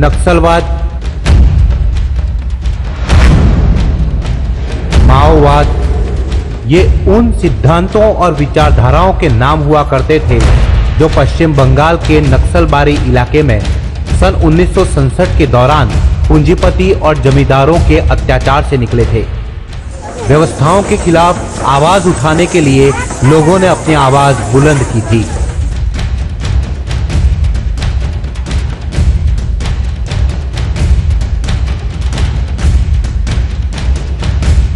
नक्सलवाद, माओवाद, ये उन सिद्धांतों और विचारधाराओं के नाम हुआ करते थे जो पश्चिम बंगाल के नक्सलबारी इलाके में सन 1967 के दौरान पूंजीपति और जमींदारों के अत्याचार से निकले थे। व्यवस्थाओं के खिलाफ आवाज उठाने के लिए लोगों ने अपनी आवाज बुलंद की थी।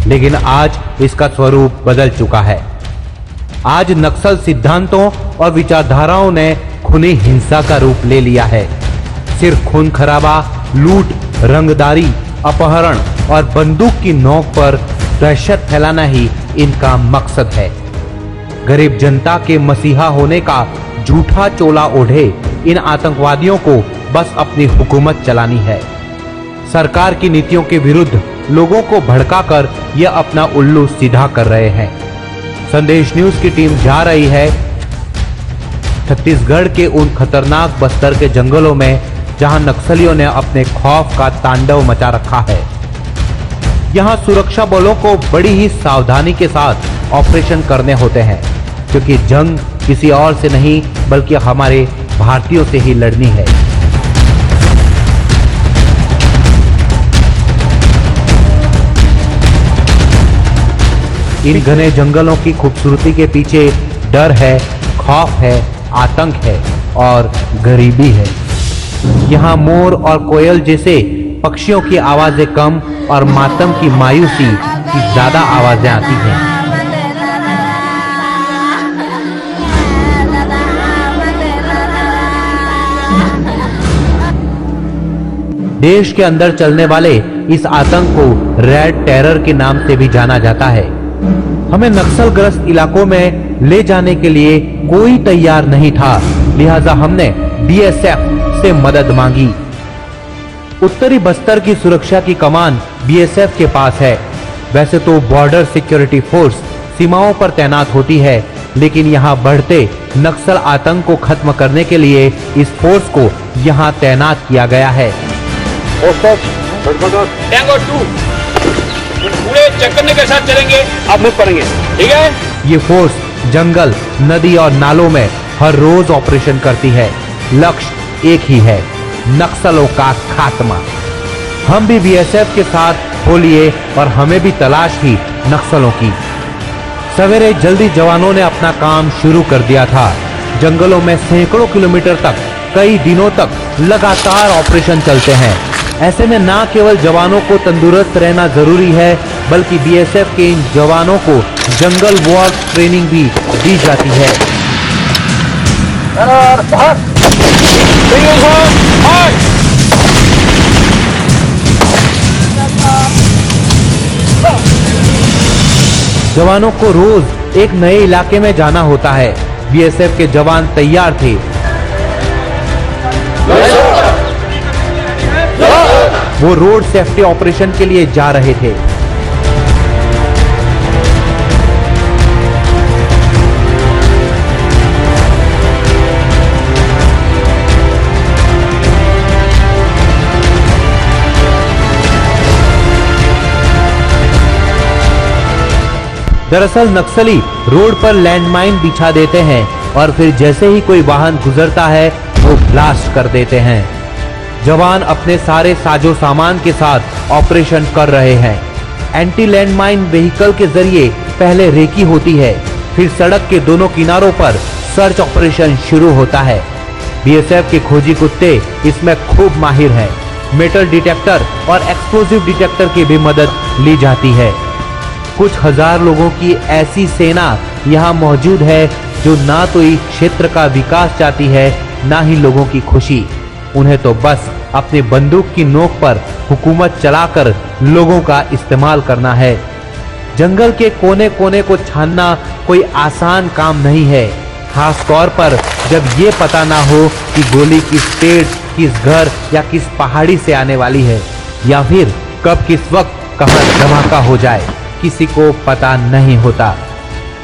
लेकिन आज इसका स्वरूप बदल चुका है। आज नक्सल सिद्धांतों और विचारधाराओं ने खूनी हिंसा का रूप ले लिया है। सिर्फ खून खराबा, लूट, रंगदारी, अपहरण और बंदूक की नोक पर दहशत फैलाना ही इनका मकसद है। गरीब जनता के मसीहा होने का झूठा चोला ओढ़े इन आतंकवादियों को बस अपनी हुकूमत चलानी है। सरकार की नीतियों के विरुद्ध लोगों को भड़काकर यह अपना उल्लू सीधा कर रहे हैं। संदेश न्यूज की टीम जा रही है छत्तीसगढ़ के उन खतरनाक बस्तर के जंगलों में जहां नक्सलियों ने अपने खौफ का तांडव मचा रखा है। यहां सुरक्षा बलों को बड़ी ही सावधानी के साथ ऑपरेशन करने होते हैं, क्योंकि जंग किसी और से नहीं बल्कि हमारे भारतीयों से ही लड़नी है। इन घने जंगलों की खूबसूरती के पीछे डर है, खौफ है, आतंक है और गरीबी है। यहाँ मोर और कोयल जैसे पक्षियों की आवाजें कम और मातम की मायूसी की ज्यादा आवाजें आती हैं। देश के अंदर चलने वाले इस आतंक को रेड टेरर के नाम से भी जाना जाता है। हमें नक्सलग्रस्त इलाकों में ले जाने के लिए कोई तैयार नहीं था, लिहाजा हमने बीएसएफ से मदद मांगी। उत्तरी बस्तर की सुरक्षा की कमान बीएसएफ के पास है। वैसे तो बॉर्डर सिक्योरिटी फोर्स सीमाओं पर तैनात होती है, लेकिन यहाँ बढ़ते नक्सल आतंक को खत्म करने के लिए इस फोर्स को यहाँ तैनात किया गया है। पूरे चक्कर के साथ चलेंगे, आप मूव करेंगे, ठीक है? ये फोर्स जंगल, नदी और नालों में हर रोज ऑपरेशन करती है। लक्ष्य एक ही है, नक्सलों का खात्मा। हम भी बीएसएफ के साथ हो लिए और हमें भी तलाश थी नक्सलों की। सवेरे जल्दी जवानों ने अपना काम शुरू कर दिया था। जंगलों में सैकड़ों किलोमीटर तक कई दिनों तक लगातार ऑपरेशन चलते हैं। ऐसे में ना केवल जवानों को तंदुरुस्त रहना जरूरी है, बल्कि बीएसएफ के इन जवानों को जंगल वॉर ट्रेनिंग भी दी जाती है। जवानों को रोज एक नए इलाके में जाना होता है। बीएसएफ के जवान तैयार थे। वो रोड सेफ्टी ऑपरेशन के लिए जा रहे थे। दरअसल नक्सली रोड पर लैंडमाइन बिछा देते हैं और फिर जैसे ही कोई वाहन गुजरता है वो ब्लास्ट कर देते हैं। जवान अपने सारे साजो सामान के साथ ऑपरेशन कर रहे हैं। एंटी लैंडमाइन व्हीकल के जरिए पहले रेकी होती है, फिर सड़क के दोनों किनारों पर सर्च ऑपरेशन शुरू होता है। बीएसएफ के खोजी कुत्ते इसमें खूब माहिर हैं। मेटल डिटेक्टर और एक्सप्लोजिव डिटेक्टर की भी मदद ली जाती है। कुछ हजार लोगों की ऐसी सेना यहाँ मौजूद है जो ना तो इस क्षेत्र का विकास चाहती है, ना ही लोगों की खुशी। उन्हें तो बस अपनी बंदूक की नोक पर हुकूमत चलाकर लोगों का इस्तेमाल करना है। जंगल के कोने कोने को छानना कोई आसान काम नहीं है, खास तौर पर जब ये पता ना हो कि गोली किस पेड़, किस घर या किस पहाड़ी से आने वाली है, या फिर कब किस वक्त कहां धमाका हो जाए, किसी को पता नहीं होता।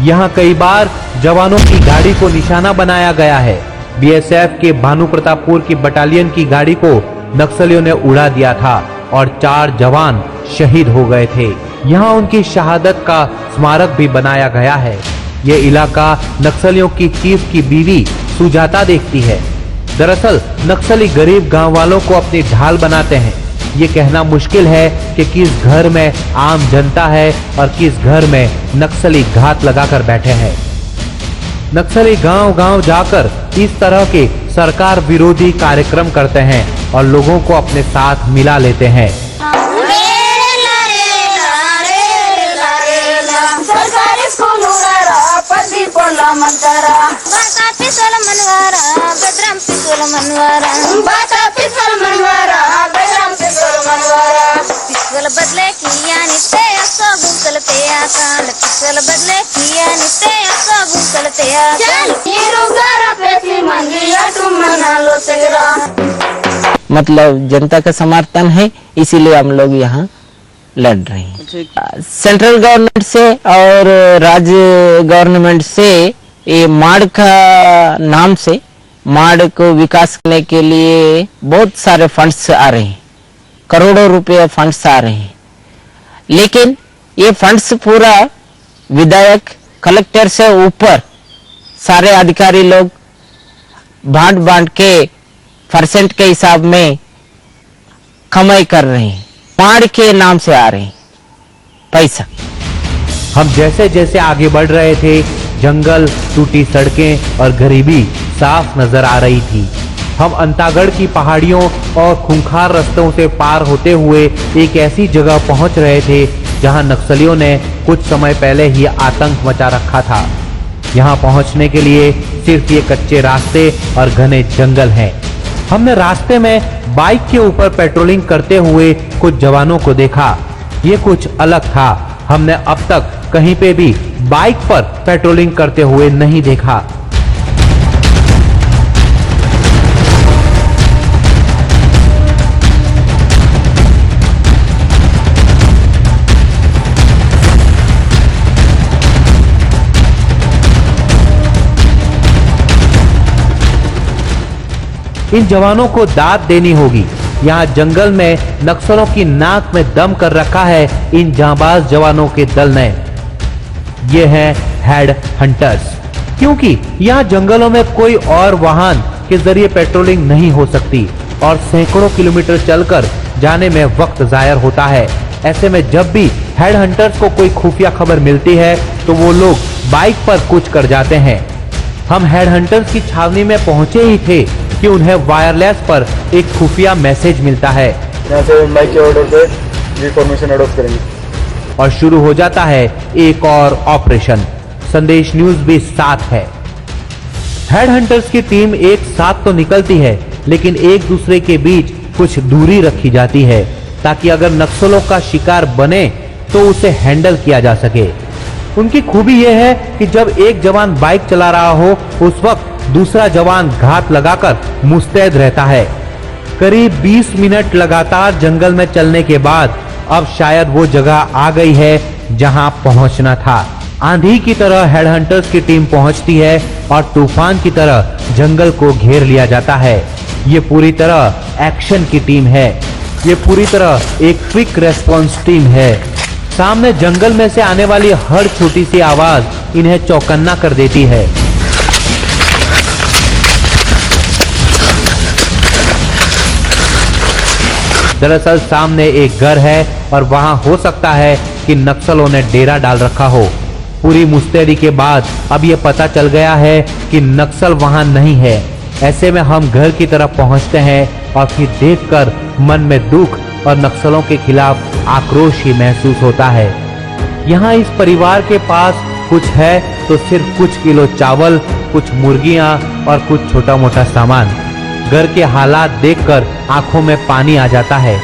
यहाँ कई बार जवानों की गाड़ी को निशाना बनाया गया है। बीएसएफ के भानु प्रतापपुर की बटालियन की गाड़ी को नक्सलियों ने उड़ा दिया था और 4 जवान शहीद हो गए थे। यहाँ उनकी शहादत का स्मारक भी बनाया गया है। ये इलाका नक्सलियों की चीफ की बीवी सुजाता देखती है। दरअसल नक्सली गरीब गांव वालों को अपनी ढाल बनाते हैं। ये कहना मुश्किल है कि किस घर में आम जनता है और किस घर में नक्सली घात लगाकर बैठे हैं। नक्सली गांव-गांव जाकर इस तरह के सरकार विरोधी कार्यक्रम करते हैं और लोगों को अपने साथ मिला लेते हैं। बदले किया नित्य असो गुंतलते आकाल पिछल बदले किया नित्य असो गुंतलते आकाल हीरो गारा पेटी मंदिया तुम मना लो तेरा। मतलब जनता का समर्थन है, इसीलिए हम लोग यहाँ लड़ रहे हैं। सेंट्रल गवर्नमेंट से और राज्य गवर्नमेंट से ये माड़ का नाम से माड़ को विकास करने के लिए बहुत सारे फंड्स आ रहे हैं, करोड़ों रुपए फंड्स आ रहे हैं, लेकिन ये फंड्स पूरा विधायक कलेक्टर से ऊपर सारे अधिकारी लोग बांट के परसेंट के हिसाब में कमाई कर रहे हैं। माड़ के नाम से आ रहे हैं पैसा। हम जैसे जैसे आगे बढ़ रहे थे, जंगल, टूटी सड़कें और गरीबी साफ नजर आ रही थी। हम अंतागढ़ की पहाड़ियों और खूंखार रास्तों से पार होते हुए एक ऐसी जगह पहुंच रहे थे जहां नक्सलियों ने कुछ समय पहले ही आतंक मचा रखा था। यहां पहुंचने के लिए सिर्फ ये कच्चे रास्ते और घने जंगल हैं। हमने रास्ते में बाइक के ऊपर पेट्रोलिंग करते हुए कुछ जवानों को देखा। ये कुछ अलग था। हमने अब तक कहीं पे भी बाइक पर पेट्रोलिंग करते हुए नहीं देखा। इन जवानों को दाद देनी होगी। यहाँ जंगल में नक्सलों की नाक में दम कर रखा है इन जांबाज जवानों के दल ने। ये हैं हेड हंटर्स, क्योंकि यहाँ जंगलों में कोई और वाहन के जरिए पेट्रोलिंग नहीं हो सकती और सैकड़ों किलोमीटर चलकर जाने में वक्त जाया होता है। ऐसे में जब भी हेड हंटर्स को कोई खुफिया खबर मिलती है तो वो लोग बाइक पर कूच कर जाते हैं। हम हेड हंटर्स की छावनी में पहुंचे ही थे कि उन्हें वायरलेस पर एक खुफिया मैसेज मिलता है। यहाँ से माइक के ऑर्डर पे ये फॉर्मेशन अडॉप्ट करेंगे और शुरू हो जाता है एक और ऑपरेशन। संदेश न्यूज भी साथ है। हेड हंटर्स की टीम एक साथ तो निकलती है, लेकिन एक दूसरे के बीच कुछ दूरी रखी जाती है ताकि अगर नक्सलों का शिकार बने तो उसे हैंडल किया जा सके। उनकी खूबी यह है कि जब एक जवान बाइक चला रहा हो उस वक्त दूसरा जवान घात लगाकर मुस्तैद रहता है। करीब 20 मिनट लगातार जंगल में चलने के बाद अब शायद वो जगह आ गई है जहां पहुंचना था। आंधी की तरह हेड हंटर्स की टीम पहुंचती है और तूफान की तरह जंगल को घेर लिया जाता है। ये पूरी तरह एक्शन की टीम है। ये पूरी तरह एक क्विक रेस्पॉन्स टीम है। सामने जंगल में से आने वाली हर छोटी सी आवाज इन्हें चौकन्ना कर देती है। दरअसल सामने एक घर है और वहां हो सकता है कि नक्सलों ने डेरा डाल रखा हो। पूरी मुस्तैदी के बाद अब ये पता चल गया है कि नक्सल वहां नहीं है। ऐसे में हम घर की तरफ पहुंचते हैं और फिर देखकर मन में दुख और नक्सलों के खिलाफ आक्रोश ही महसूस होता है। यहाँ इस परिवार के पास कुछ है तो सिर्फ कुछ किलो चावल, कुछ मुर्गियां और कुछ छोटा मोटा सामान। घर के हालात देखकर आंखों में पानी आ जाता है।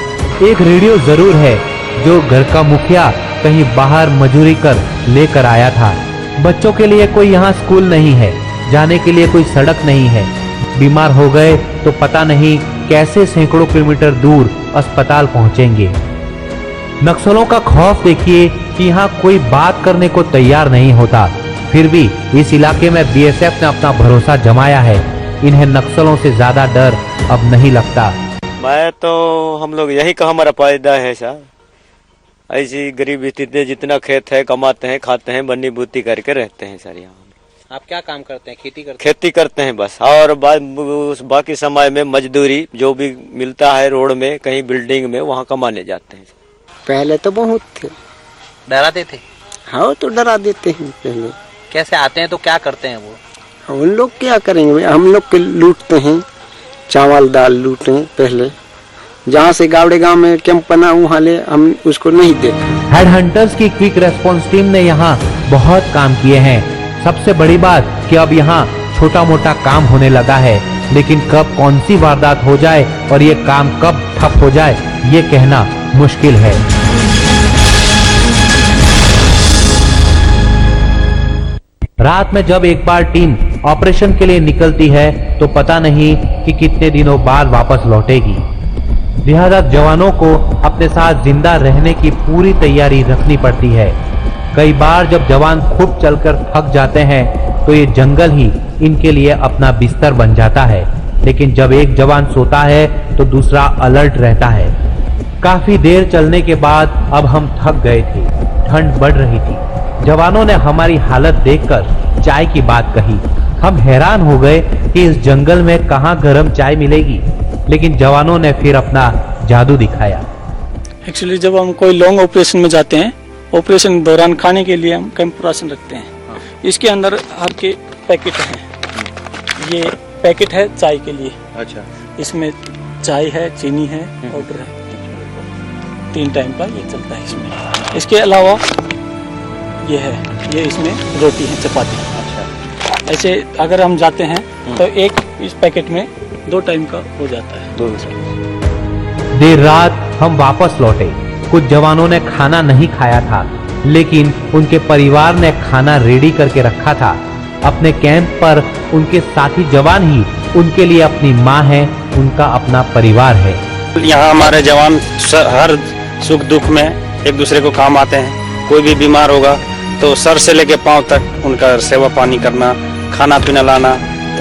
एक रेडियो जरूर है जो घर का मुखिया कहीं बाहर मजूरी कर लेकर आया था। बच्चों के लिए कोई यहाँ स्कूल नहीं है, जाने के लिए कोई सड़क नहीं है। बीमार हो गए तो पता नहीं कैसे सैकड़ों किलोमीटर दूर अस्पताल पहुंचेंगे। नक्सलों का खौफ देखिए कि यहाँ कोई बात करने को तैयार नहीं होता। फिर भी इस इलाके में बीएसएफ ने अपना भरोसा जमाया है। इन्हें नक्सलों से ज्यादा डर अब नहीं लगता। मैं तो हम लोग यही का हमारा फायदा है सर। ऐसी गरीब स्थिति, जितना खेत है कमाते हैं, खाते हैं, बन्नी बूती करके रहते हैं सर। यहाँ आप क्या काम करते हैं? खेती करते हैं बस, और बाकी समय में मजदूरी जो भी मिलता है रोड में, कहीं बिल्डिंग में, वहाँ कमाने जाते हैं। पहले तो बहुत थे, डराते थे? हाँ तो डरा देते हैं पहले। कैसे आते हैं तो क्या करते हैं वो? उन लोग क्या करेंगे, हम लोग के लूटते हैं, चावल दाल लूटे पहले। जहाँ से गावड़े गांव में कैंप बना वहाँ ले, हम उसको नहीं देखा। हेड हंटर्स की क्विक रेस्पॉन्स टीम ने यहाँ बहुत काम किए हैं। सबसे बड़ी बात कि अब यहाँ छोटा मोटा काम होने लगा है, लेकिन कब कौन सी वारदात हो जाए और ये काम कब ठप हो जाए, ये कहना मुश्किल है। रात में जब एक बार टीम ऑपरेशन के लिए निकलती है तो पता नहीं कि कितने दिनों बाद वापस लौटेगी। लिहाजा जवानों को अपने साथ जिंदा रहने की पूरी तैयारी रखनी पड़ती है। कई बार जब जवान खूब चलकर थक जाते हैं तो ये जंगल ही इनके लिए अपना बिस्तर बन जाता है, लेकिन जब एक जवान सोता है तो दूसरा अलर्ट रहता है। काफी देर चलने के बाद अब हम थक गए थे, ठंड बढ़ रही थी। जवानों ने हमारी हालत देखकर चाय की बात कही। हम हैरान हो गए कि इस जंगल में कहाँ गर्म चाय मिलेगी, लेकिन जवानों ने फिर अपना जादू दिखाया। एक्चुअली जब हम कोई लॉन्ग ऑपरेशन में जाते हैं, ऑपरेशन दौरान खाने के लिए हम कैंप राशन रखते हैं। इसके अंदर हर के पैकेट हैं। ये पैकेट है चाय के लिए। अच्छा। इसमें चाय है, चीनी है, पाउडर है, 3 टाइम का ये चलता है इसमें। इसके अलावा ये है, ये इसमें रोटी है, चपाती। अच्छा। ऐसे अगर हम जाते हैं तो एक इस पैकेट में 2 टाइम का हो जाता है। देर रात हम वापस लौटे। कुछ जवानों ने खाना नहीं खाया था, लेकिन उनके परिवार ने खाना रेडी करके रखा था। अपने कैंप पर उनके साथी जवान ही उनके लिए अपनी माँ है, उनका अपना परिवार है। यहाँ हमारे जवान हर सुख दुख में एक दूसरे को काम आते हैं। कोई भी बीमार होगा तो सर से लेके पांव तक उनका सेवा पानी करना, खाना पीना लाना,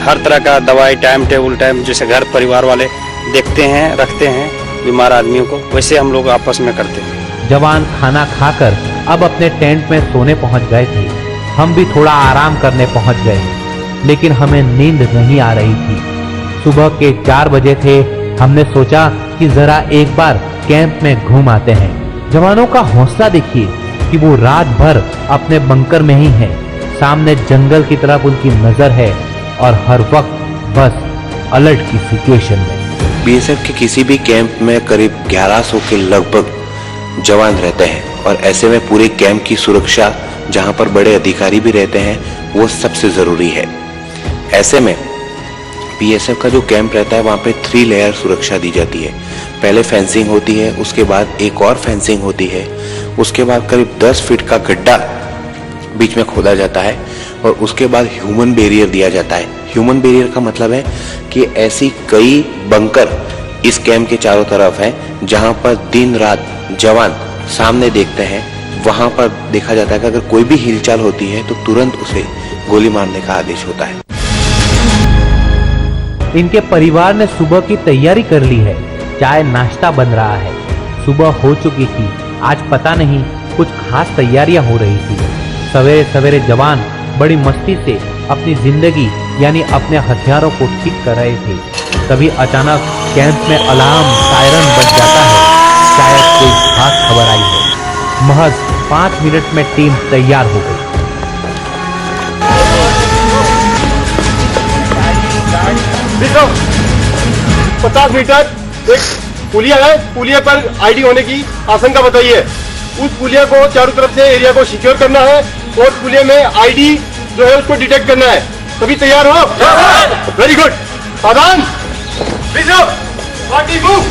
हर तरह का दवाई टाइम टेबल टाइम, जैसे घर परिवार वाले देखते हैं, रखते हैं बीमार आदमियों को, वैसे हम लोग आपस में करते हैं। जवान खाना खाकर अब अपने टेंट में सोने पहुंच गए थे। हम भी थोड़ा आराम करने पहुंच गए, लेकिन हमें नींद नहीं आ रही थी। सुबह के 4 बजे थे। हमने सोचा कि जरा एक बार कैंप में घूम आते हैं। जवानों का हौसला देखिए कि वो रात भर अपने बंकर में ही हैं। सामने जंगल की तरफ उनकी नजर है और हर वक्त बस अलर्ट की सिचुएशन में। बीएसएफ के किसी भी कैंप में करीब 1100 के लगभग जवान रहते हैं, और ऐसे में पूरे कैंप की सुरक्षा, जहां पर बड़े अधिकारी भी रहते हैं, वो सबसे जरूरी है। ऐसे में बीएसएफ का जो कैंप रहता है वहां पे 3 लेयर सुरक्षा दी जाती है। पहले फेंसिंग होती है, उसके बाद एक और फेंसिंग होती है, उसके बाद करीब 10 फीट का गड्ढा बीच में खोदा जाता है, और उसके बाद ह्यूमन बैरियर दिया जाता है। ह्यूमन बैरियर का मतलब है कि ऐसी कई बंकर इस कैंप के चारों तरफ हैं, जहां पर दिन रात जवान सामने देखते हैं। वहां पर देखा जाता है कि अगर कोई भी हिलचाल होती है तो तुरंत उसे गोली मारने का आदेश होता है। इनके परिवार ने सुबह की तैयारी कर ली है। चाय नाश्ता बन रहा है। सुबह हो चुकी थी। आज पता नहीं कुछ खास तैयारियां हो रही थी। सवेरे सवेरे जवान बड़ी मस्ती से अपनी जिंदगी यानी अपने हथियारों को ठीक कर रहे थे। तभी अचानक कैंप में अलार्म सायरन बज जाता है। शायद कोई खास खबर आई है। महज 5 मिनट में टीम तैयार हो गई। देखो 50 मीटर एक पुलिया है, पुलिया पर आईडी होने की आशंका बताइए। उस पुलिया को चारों तरफ से एरिया को सिक्योर करना है और पुलिया में आईडी जो है उसको डिटेक्ट करना है। सभी तैयार हो? Very good. सावधान, पार्टी मूव।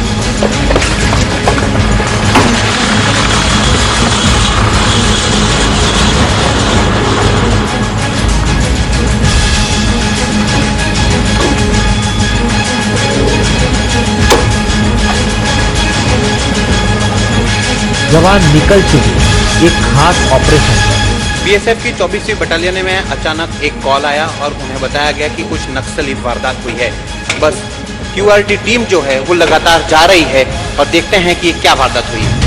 जवान निकल चुके। एक खास ऑपरेशन है। बीएसएफ की 24वीं बटालियन में अचानक एक कॉल आया और उन्हें बताया गया कि कुछ नक्सली वारदात हुई है। बस क्यूआरटी टीम जो है वो लगातार जा रही है और देखते हैं कि क्या वारदात हुई है।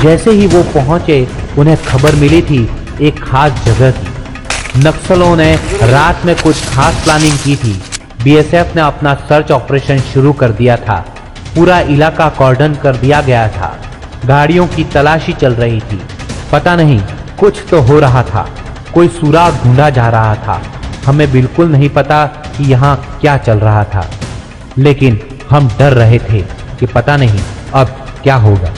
जैसे ही वो पहुंचे उन्हें खबर मिली थी एक खास जगह की। नक्सलों ने रात में कुछ खास प्लानिंग की थी। बीएसएफ ने अपना सर्च ऑपरेशन शुरू कर दिया था। पूरा इलाका कॉर्डन कर दिया गया था। गाड़ियों की तलाशी चल रही थी। पता नहीं कुछ तो हो रहा था। कोई सुराग ढूंढा जा रहा था। हमें बिल्कुल नहीं पता कि यहाँ क्या चल रहा था, लेकिन हम डर रहे थे कि पता नहीं अब क्या होगा।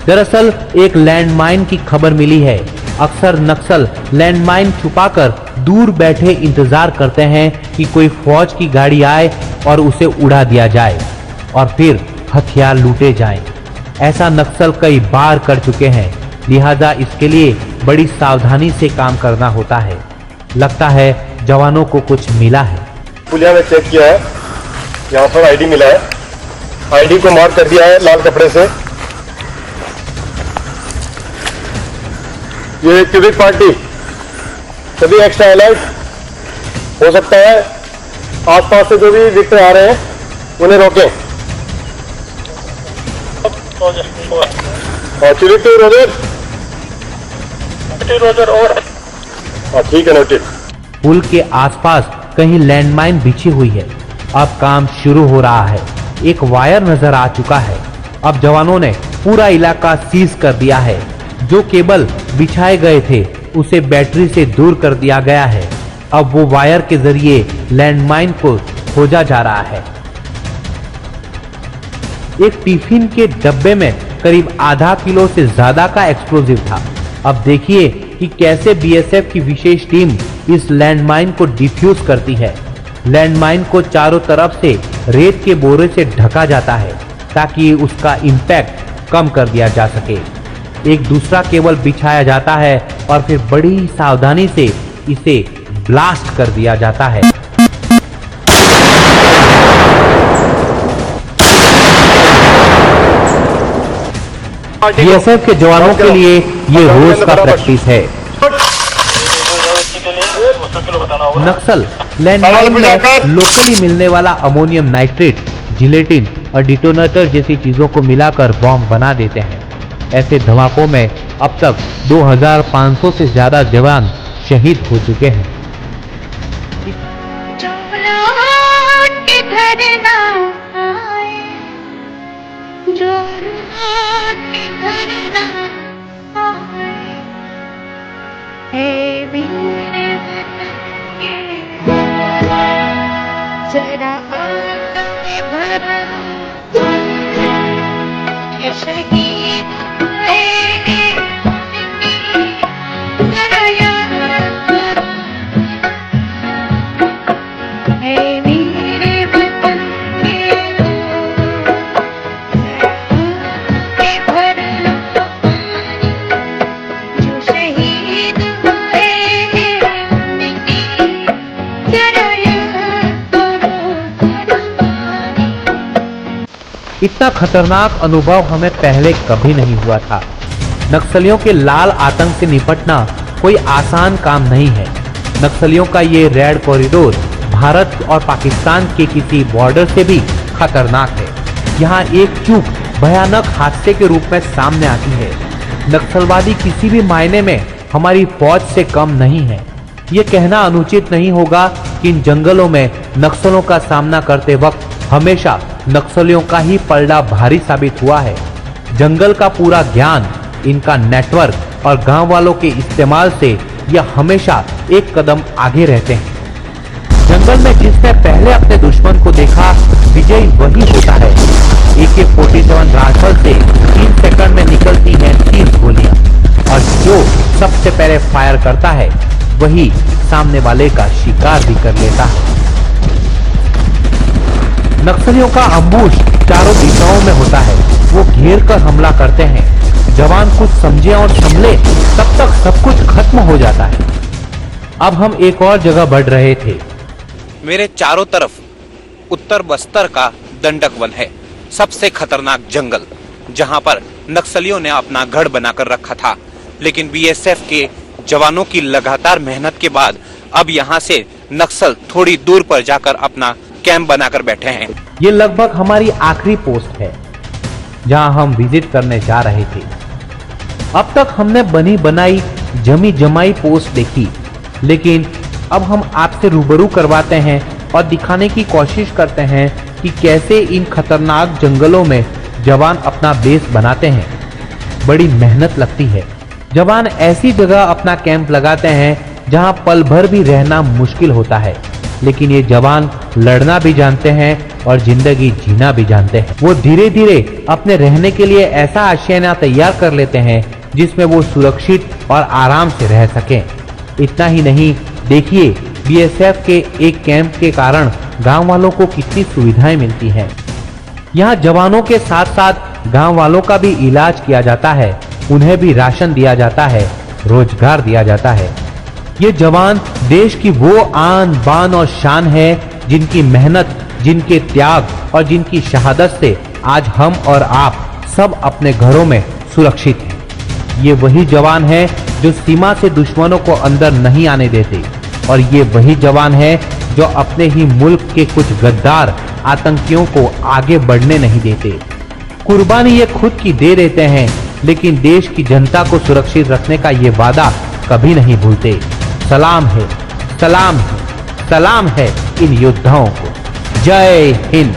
दरअसल एक लैंडमाइन की खबर मिली है। अक्सर नक्सल लैंडमाइन छुपाकर दूर बैठे इंतजार करते हैं कि कोई फौज की गाड़ी आए और उसे उड़ा दिया जाए और फिर हथियार लूटे जाएं। ऐसा नक्सल कई बार कर चुके हैं, लिहाजा इसके लिए बड़ी सावधानी से काम करना होता है। लगता है जवानों को कुछ मिला है। पुलिया में चेक किया है, यहाँ पर आईडी मिला है। आईडी को मार्क कर दिया है लाल कपड़े से। ये क्यूबिक पार्टी सभी एक्स्ट्रा अलर्ट हो सकता है। आसपास से जो भी विक्टर आ रहे हैं उन्हें रोकें। रोजर ठीक है, नोटेड। पुल के आसपास कहीं लैंडमाइन बिछी हुई है। अब काम शुरू हो रहा है। एक वायर नजर आ चुका है। अब जवानों ने पूरा इलाका सीज कर दिया है। जो केबल बिछाए गए थे उसे बैटरी से दूर कर दिया गया है। अब वो वायर के जरिए लैंडमाइन को खोजा जा रहा है। एक टिफिन के डब्बे में करीब आधा किलो से ज्यादा का एक्सप्लोजिव था। अब देखिए कि कैसे बीएसएफ की विशेष टीम इस लैंडमाइन को डिफ्यूज करती है। लैंडमाइन को चारों तरफ से रेत के बोरे से ढका जाता है ताकि उसका इंपैक्ट कम कर दिया जा सके। एक दूसरा केबल बिछाया जाता है और फिर बड़ी सावधानी से इसे ब्लास्ट कर दिया जाता है। बीएसएफ के जवानों के लिए ये रोज का प्रैक्टिस है। नक्सल लैंडमाइन में लोकली मिलने वाला अमोनियम नाइट्रेट, जिलेटिन और डिटोनेटर जैसी चीजों को मिलाकर बॉम्ब बना देते हैं। ऐसे धमाकों में अब तक 2500 से ज्यादा जवान शहीद हो चुके हैं। इतना खतरनाक अनुभव हमें पहले कभी नहीं हुआ था। नक्सलियों के लाल आतंक से निपटना कोई आसान काम नहीं है। नक्सलियों का ये रेड कॉरिडोर भारत और पाकिस्तान के किसी बॉर्डर से भी खतरनाक है। यहाँ एक चूक भयानक हादसे के रूप में सामने आती है। नक्सलवादी किसी भी मायने में हमारी फौज से कम नहीं है। ये कहना अनुचित नहीं होगा कि इन जंगलों में नक्सलों का सामना करते वक्त हमेशा नक्सलियों का ही पलड़ा भारी साबित हुआ है। जंगल का पूरा ज्ञान, इनका नेटवर्क और गांव वालों के इस्तेमाल से यह हमेशा एक कदम आगे रहते हैं। जंगल में जिसने पहले अपने दुश्मन को देखा, विजयी वही होता है। AK-47 राइफल से 3 सेकंड में निकलती हैं 30 गोलियां और जो सबसे पहले फायर करता है वही सामने वाले का शिकार भी कर लेता है। नक्सलियों का अम्बुश चारों दिशाओं में होता है। वो घेर कर हमला करते हैं। जवान कुछ समझे और संभले तब तक सब कुछ खत्म हो जाता है। अब हम एक और जगह बढ़ रहे थे। मेरे चारों तरफ उत्तर बस्तर का दंडक वन है, सबसे खतरनाक जंगल, जहां पर नक्सलियों ने अपना गढ़ बनाकर रखा था, लेकिन बीएसएफ के जवानों की लगातार मेहनत के बाद अब यहाँ से नक्सल थोड़ी दूर पर जाकर अपना कैंप बनाकर बैठे हैं। ये लगभग हमारी आखिरी पोस्ट है जहां हम विजिट करने जा रहे थे। अब तक हमने बनी बनाई जमी जमाई पोस्ट देखी, लेकिन अब हम आपसे रूबरू करवाते हैं और दिखाने की कोशिश करते हैं कि कैसे इन खतरनाक जंगलों में जवान अपना बेस बनाते हैं। बड़ी मेहनत लगती है। जवान ऐसी जगह अपना कैंप लगाते हैं जहां पल भर भी रहना मुश्किल होता है, लेकिन ये जवान लड़ना भी जानते हैं और जिंदगी जीना भी जानते हैं। वो धीरे धीरे अपने रहने के लिए ऐसा आशियाना तैयार कर लेते हैं जिसमें वो सुरक्षित और आराम से रह सकें। इतना ही नहीं, देखिए बीएसएफ के एक कैंप के कारण गांव वालों को कितनी सुविधाएं मिलती हैं। यहाँ जवानों के साथ साथ गांव वालों का भी इलाज किया जाता है, उन्हें भी राशन दिया जाता है, रोजगार दिया जाता है। ये जवान देश की वो आन बान और शान है जिनकी मेहनत, जिनके त्याग और जिनकी शहादत से आज हम और आप सब अपने घरों में सुरक्षित हैं। ये वही जवान है जो सीमा से दुश्मनों को अंदर नहीं आने देते, और ये वही जवान है जो अपने ही मुल्क के कुछ गद्दार आतंकियों को आगे बढ़ने नहीं देते। कुर्बानी ये खुद की दे देते हैं, लेकिन देश की जनता को सुरक्षित रखने का ये वादा कभी नहीं भूलते। सलाम है, सलाम है, सलाम है इन योद्धाओं को। जय हिंद।